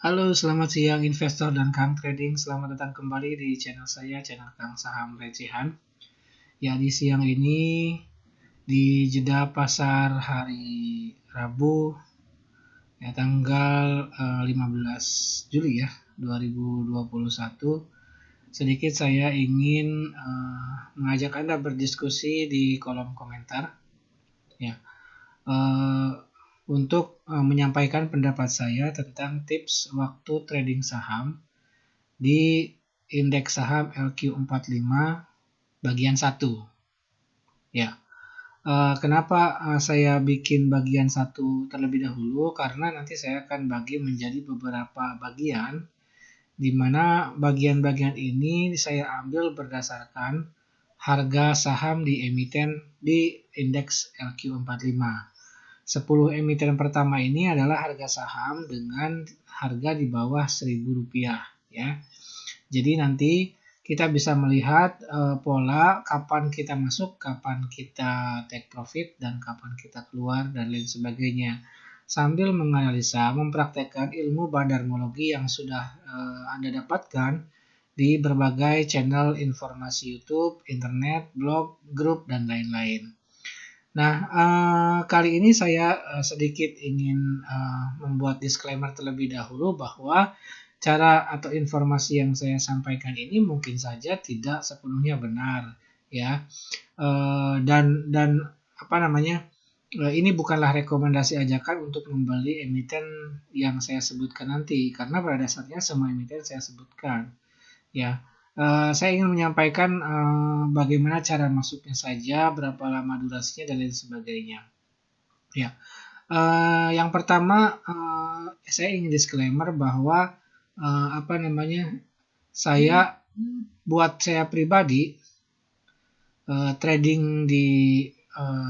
Halo, selamat siang investor dan Kang Trading. Selamat datang kembali di channel saya, channel Kang Saham Recehan. Ya, di siang ini di jeda pasar hari Rabu, ya tanggal 15 Juli ya 2021. Sedikit saya ingin mengajak Anda berdiskusi di kolom komentar. Ya, uh, untuk menyampaikan pendapat saya tentang tips waktu trading saham di indeks saham LQ45 bagian 1. Ya. Kenapa saya bikin bagian 1 terlebih dahulu? Karena nanti saya akan bagi menjadi beberapa bagian, di mana bagian-bagian ini saya ambil berdasarkan harga saham di emiten di indeks LQ45. 10 emiten pertama ini adalah harga saham dengan harga di bawah Rp1.000 ya. Jadi nanti kita bisa melihat pola kapan kita masuk, kapan kita take profit, dan kapan kita keluar, dan lain sebagainya. Sambil menganalisa, mempraktekkan ilmu bandarmologi yang sudah Anda dapatkan di berbagai channel informasi YouTube, internet, blog, grup, dan lain-lain. Nah, kali ini saya sedikit ingin membuat disclaimer terlebih dahulu bahwa cara atau informasi yang saya sampaikan ini mungkin saja tidak sepenuhnya benar, ya. Dan apa namanya? Ini bukanlah rekomendasi ajakan untuk membeli emiten yang saya sebutkan nanti, karena pada dasarnya semua emiten saya sebutkan, ya. Saya ingin menyampaikan bagaimana cara masuknya saja, berapa lama durasinya, dan lain sebagainya. Ya, yang pertama saya ingin disclaimer bahwa buat saya pribadi trading di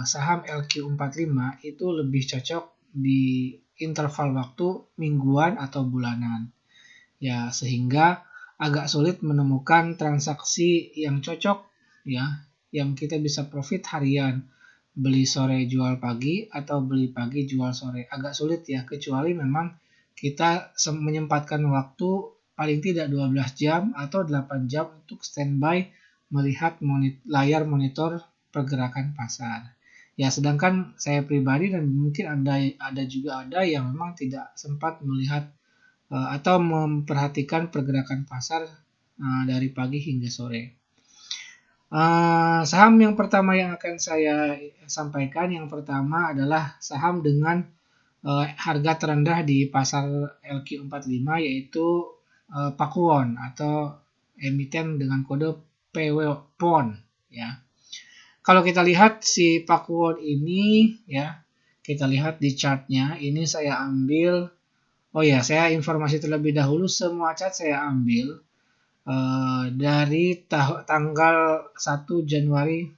saham LQ45 itu lebih cocok di interval waktu mingguan atau bulanan. Ya, sehingga agak sulit menemukan transaksi yang cocok ya, yang kita bisa profit harian. Beli sore jual pagi atau beli pagi jual sore agak sulit ya, kecuali memang kita menyempatkan waktu paling tidak 12 jam atau 8 jam untuk standby melihat layar monitor pergerakan pasar. Ya, sedangkan saya pribadi dan mungkin ada juga yang memang tidak sempat melihat atau memperhatikan pergerakan pasar dari pagi hingga sore. Saham yang pertama yang akan saya sampaikan, yang pertama adalah saham dengan harga terendah di pasar LQ45, yaitu Pakuwon atau emiten dengan kode PWPON ya. Kalau kita lihat si Pakuwon ini ya, kita lihat di chartnya, ini saya ambil, saya informasi terlebih dahulu, semua chart saya ambil dari tanggal 1 Januari,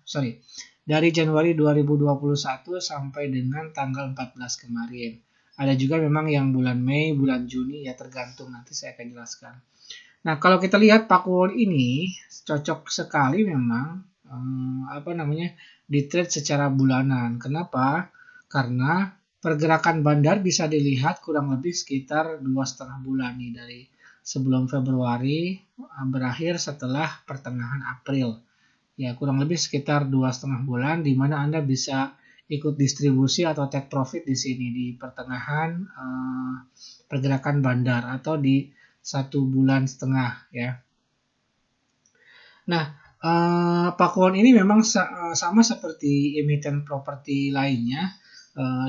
dari Januari 2021 sampai dengan tanggal 14 kemarin. Ada juga memang yang bulan Mei, bulan Juni, ya tergantung, nanti saya akan jelaskan. Nah, kalau kita lihat Pakuwon ini cocok sekali memang di trade secara bulanan. Kenapa? Karena pergerakan bandar bisa dilihat kurang lebih sekitar 2,5 bulan nih, dari sebelum Februari berakhir setelah pertengahan April. Ya, kurang lebih sekitar 2,5 bulan, di mana Anda bisa ikut distribusi atau take profit di sini di pertengahan pergerakan bandar atau di 1,5 bulan ya. Nah, Pakuwon ini memang sama seperti emiten properti lainnya,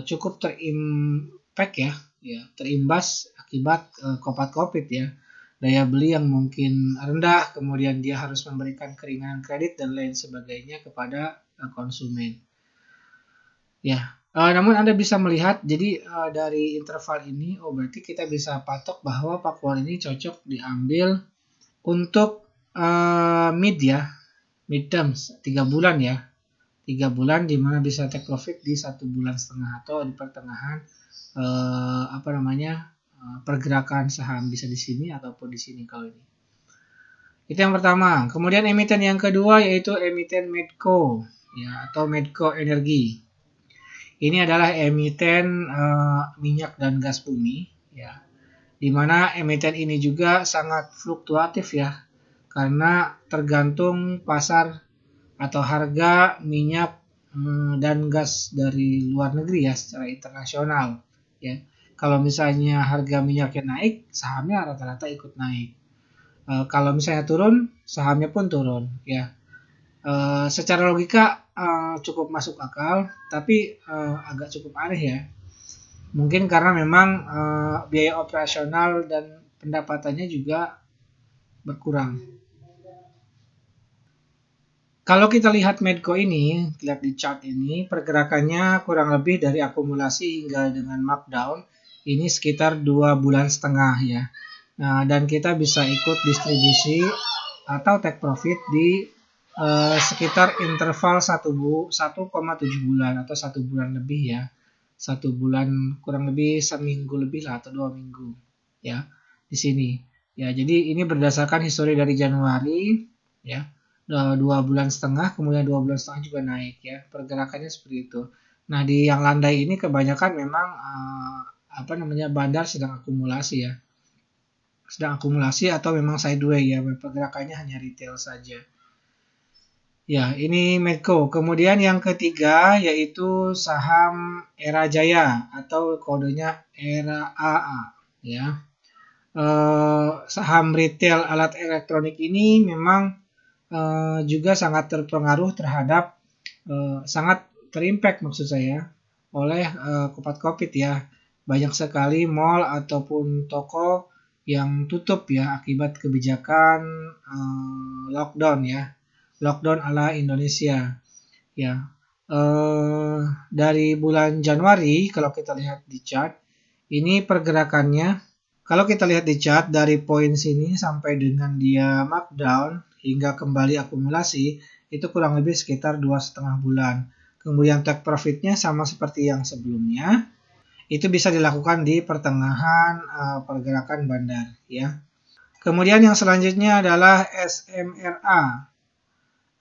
cukup terimpact ya, terimbas akibat COVID ya. Daya beli yang mungkin rendah, kemudian dia harus memberikan keringanan kredit dan lain sebagainya kepada konsumen. Ya, namun Anda bisa melihat, jadi dari interval ini, berarti kita bisa patok bahwa Pakuwon ini cocok diambil untuk mid terms 3 bulan ya. 3 bulan di mana bisa take profit di 1,5 bulan atau di pertengahan pergerakan saham, bisa di sini ataupun di sini kalau ini. Itu yang pertama. Kemudian emiten yang kedua yaitu emiten Medco ya, atau Medco Energi. Ini adalah emiten minyak dan gas bumi ya, di mana emiten ini juga sangat fluktuatif ya, karena tergantung pasar atau harga minyak dan gas dari luar negeri ya, secara internasional ya. Kalau misalnya harga minyaknya naik, sahamnya rata-rata ikut naik. Kalau misalnya turun, sahamnya pun turun ya. Secara logika cukup masuk akal, tapi agak cukup aneh ya. Mungkin karena memang biaya operasional dan pendapatannya juga berkurang. Kalau kita lihat Medco ini, lihat di chart ini, pergerakannya kurang lebih dari akumulasi hingga dengan markdown, ini sekitar 2,5 bulan ya. Nah, dan kita bisa ikut distribusi atau take profit di sekitar interval 1,7 bulan atau 1 bulan lebih ya. 1 bulan kurang lebih seminggu lebih lah atau 2 minggu ya di sini ya. Jadi ini berdasarkan histori dari Januari ya, 2,5 bulan, kemudian 2,5 bulan juga naik ya, pergerakannya seperti itu. Nah, di yang landai ini kebanyakan memang bandar sedang akumulasi ya, atau memang sideway ya, pergerakannya hanya retail saja. Ya, ini Medco. Kemudian yang ketiga yaitu saham Era Jaya atau kodenya Era AA ya. Saham retail alat elektronik ini memang juga sangat terpengaruh terhadap sangat terimpact maksud saya oleh COVID ya. Banyak sekali mall ataupun toko yang tutup ya akibat kebijakan lockdown ya. Lockdown ala Indonesia ya. Dari bulan Januari kalau kita lihat di chart ini pergerakannya, kalau kita lihat di chart dari poin sini sampai dengan dia markdown hingga kembali akumulasi itu kurang lebih sekitar 2,5 bulan. Kemudian take profitnya sama seperti yang sebelumnya, itu bisa dilakukan di pertengahan pergerakan bandar ya. Kemudian yang selanjutnya adalah SMRA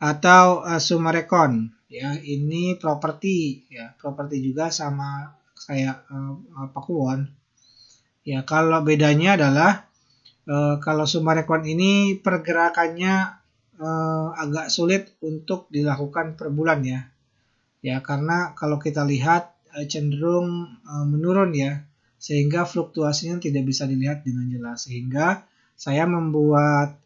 atau Sumarekon ya. Ini properti ya, properti juga sama kayak Pakuwon ya. Kalau bedanya adalah kalau Sumarekon ini pergerakannya agak sulit untuk dilakukan per bulan ya. Ya, karena kalau kita lihat cenderung menurun ya, sehingga fluktuasinya tidak bisa dilihat dengan jelas. Sehingga saya membuat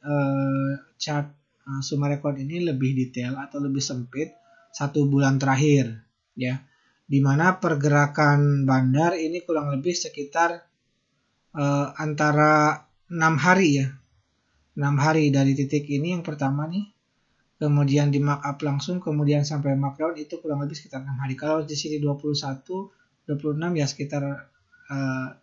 chart Sumarekon ini lebih detail atau lebih sempit 1 bulan terakhir ya, dimana pergerakan bandar ini kurang lebih sekitar antara 6 hari ya, 6 hari dari titik ini yang pertama nih, kemudian di markup langsung, kemudian sampai markdown itu kurang lebih sekitar 6 hari. Kalau di sini 21, 26 ya sekitar 6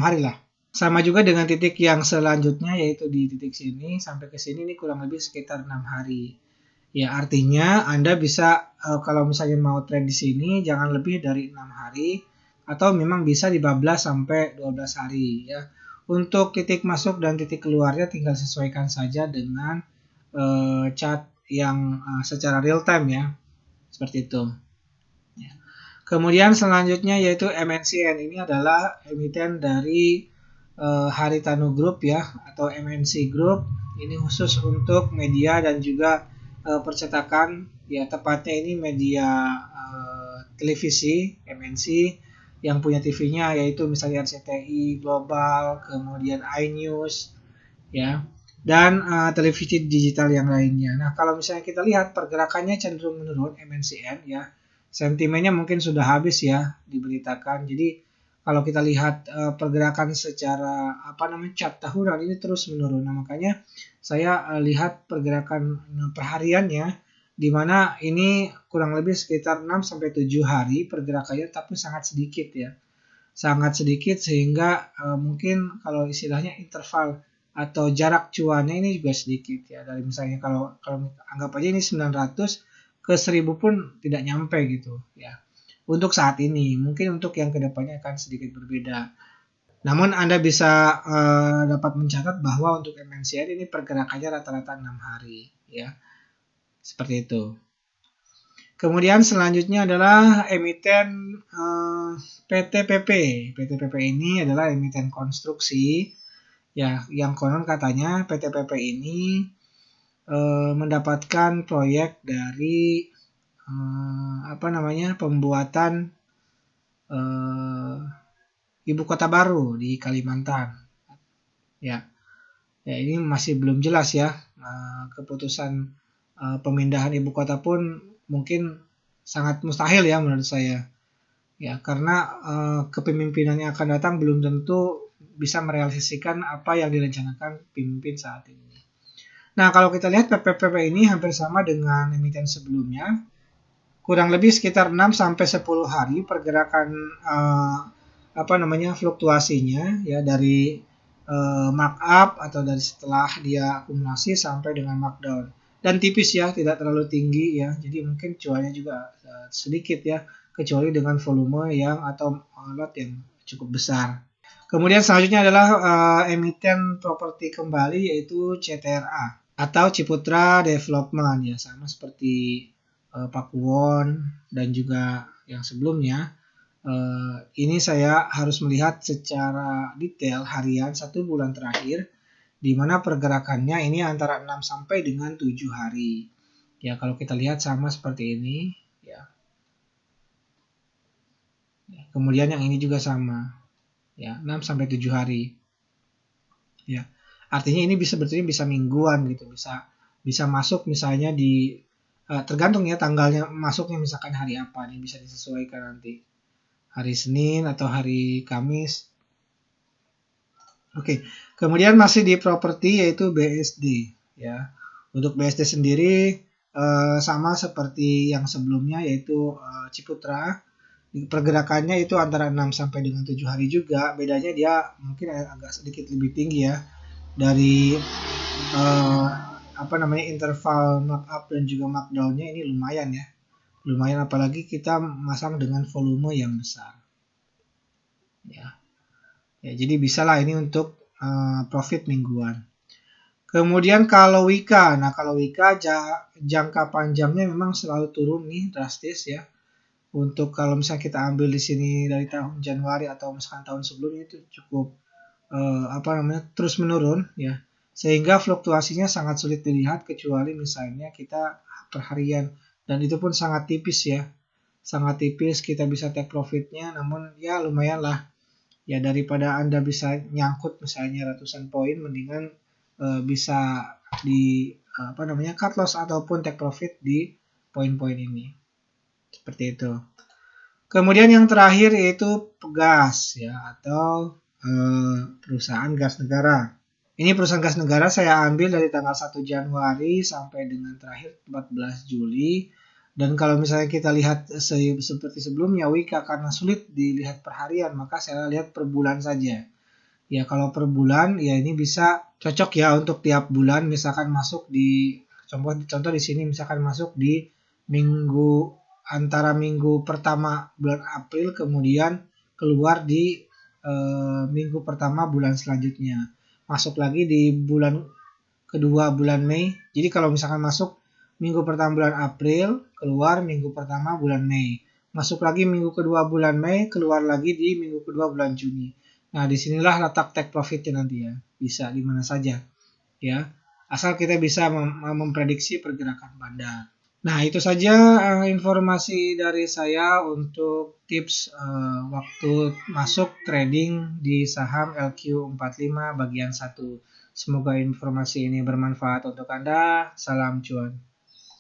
hari lah. Sama juga dengan titik yang selanjutnya yaitu di titik sini sampai ke sini ini kurang lebih sekitar 6 hari. Ya, artinya Anda bisa kalau misalnya mau trade di sini jangan lebih dari 6 hari atau memang bisa dibablas sampai 12 hari ya. Untuk titik masuk dan titik keluarnya tinggal sesuaikan saja dengan chart yang secara real time ya. Seperti itu. Ya. Kemudian selanjutnya yaitu MNCN, ini adalah emiten dari Haritanu Group ya, atau MNC Group. Ini khusus untuk media dan juga percetakan ya, tepatnya ini media televisi MNC yang punya TV-nya yaitu misalnya RCTI Global, kemudian iNews ya, dan televisi digital yang lainnya. Nah, kalau misalnya kita lihat pergerakannya cenderung menurun MNCN ya. Sentimennya mungkin sudah habis ya diberitakan. Jadi kalau kita lihat pergerakan secara chart tahunan ini terus menurun. Nah, makanya saya lihat pergerakan perhariannya di mana ini kurang lebih sekitar 6 sampai 7 hari pergerakannya, tapi sangat sedikit ya. Sangat sedikit sehingga mungkin kalau istilahnya interval atau jarak cuannya ini juga sedikit ya. Dari misalnya kalau anggap aja ini 900 ke 1000 pun tidak nyampe gitu ya. Untuk saat ini, mungkin untuk yang kedepannya akan sedikit berbeda. Namun Anda bisa dapat mencatat bahwa untuk MNCN ini pergerakannya rata-rata 6 hari ya. Seperti itu. Kemudian selanjutnya adalah emiten PTPP. PTPP ini adalah emiten konstruksi ya, yang konon katanya PTPP ini mendapatkan proyek dari pembuatan ibu kota baru di Kalimantan. Ya, ini masih belum jelas ya. Keputusan pemindahan ibu kota pun mungkin sangat mustahil ya menurut saya. Ya, karena kepemimpinan yang akan datang belum tentu bisa merealisasikan apa yang direncanakan pemimpin saat ini. Nah, kalau kita lihat PPP ini hampir sama dengan emiten sebelumnya. Kurang lebih sekitar 6 sampai 10 hari pergerakan fluktuasinya ya, dari markup atau dari setelah dia akumulasi sampai dengan markdown. Dan tipis ya, tidak terlalu tinggi ya. Jadi mungkin cuannya juga sedikit ya, kecuali dengan volume yang atau lot yang cukup besar. Kemudian selanjutnya adalah emiten properti kembali, yaitu CTRA atau Ciputra Development ya, sama seperti Pakuwon dan juga yang sebelumnya. Ini saya harus melihat secara detail harian 1 bulan terakhir, di mana pergerakannya ini antara 6 sampai dengan 7 hari. Ya, kalau kita lihat sama seperti ini ya. Kemudian yang ini juga sama. Ya, 6 sampai 7 hari. Ya. Artinya ini sebetulnya bisa mingguan gitu, bisa masuk misalnya di tergantung ya tanggalnya masuknya, misalkan hari apa, ini bisa disesuaikan nanti. Hari Senin atau hari Kamis. Oke, kemudian masih di properti, yaitu BSD ya. Untuk BSD sendiri sama seperti yang sebelumnya, yaitu Ciputra. Pergerakannya itu antara 6 sampai dengan 7 hari juga. Bedanya dia mungkin agak sedikit lebih tinggi ya dari interval markup dan juga markdown-nya ini lumayan ya. Lumayan, apalagi kita masang dengan volume yang besar. Ya, jadi bisalah ini untuk profit mingguan. Kemudian kalau Wika, kalau Wika jangka panjangnya memang selalu turun nih drastis ya. Untuk kalau misalnya kita ambil di sini dari tahun Januari atau misalkan tahun sebelumnya, itu cukup terus menurun ya. Sehingga fluktuasinya sangat sulit dilihat kecuali misalnya kita perharian, dan itu pun sangat tipis ya. Sangat tipis, kita bisa take profitnya, namun ya lumayan lah. Ya, daripada Anda bisa nyangkut misalnya ratusan poin, mendingan bisa di cut loss ataupun take profit di poin-poin ini. Seperti itu. Kemudian yang terakhir yaitu Pegas ya, atau perusahaan gas negara. Ini perusahaan gas negara saya ambil dari tanggal 1 Januari sampai dengan terakhir 14 Juli. Dan kalau misalnya kita lihat seperti sebelumnya Wika, karena sulit dilihat per harian, maka saya lihat per bulan saja. Ya, kalau per bulan ya ini bisa cocok ya untuk tiap bulan, misalkan masuk di contoh di sini, misalkan masuk di antara minggu pertama bulan April, kemudian keluar di minggu pertama bulan selanjutnya. Masuk lagi di bulan kedua bulan Mei. Jadi kalau misalkan masuk minggu pertama bulan April, keluar minggu pertama bulan Mei. Masuk lagi minggu kedua bulan Mei, keluar lagi di minggu kedua bulan Juni. Nah, disinilah letak take profitnya nanti ya. Bisa di mana saja ya. Asal kita bisa memprediksi pergerakan bandar. Nah, itu saja informasi dari saya untuk tips waktu masuk trading di saham LQ45 bagian 1. Semoga informasi ini bermanfaat untuk Anda. Salam cuan.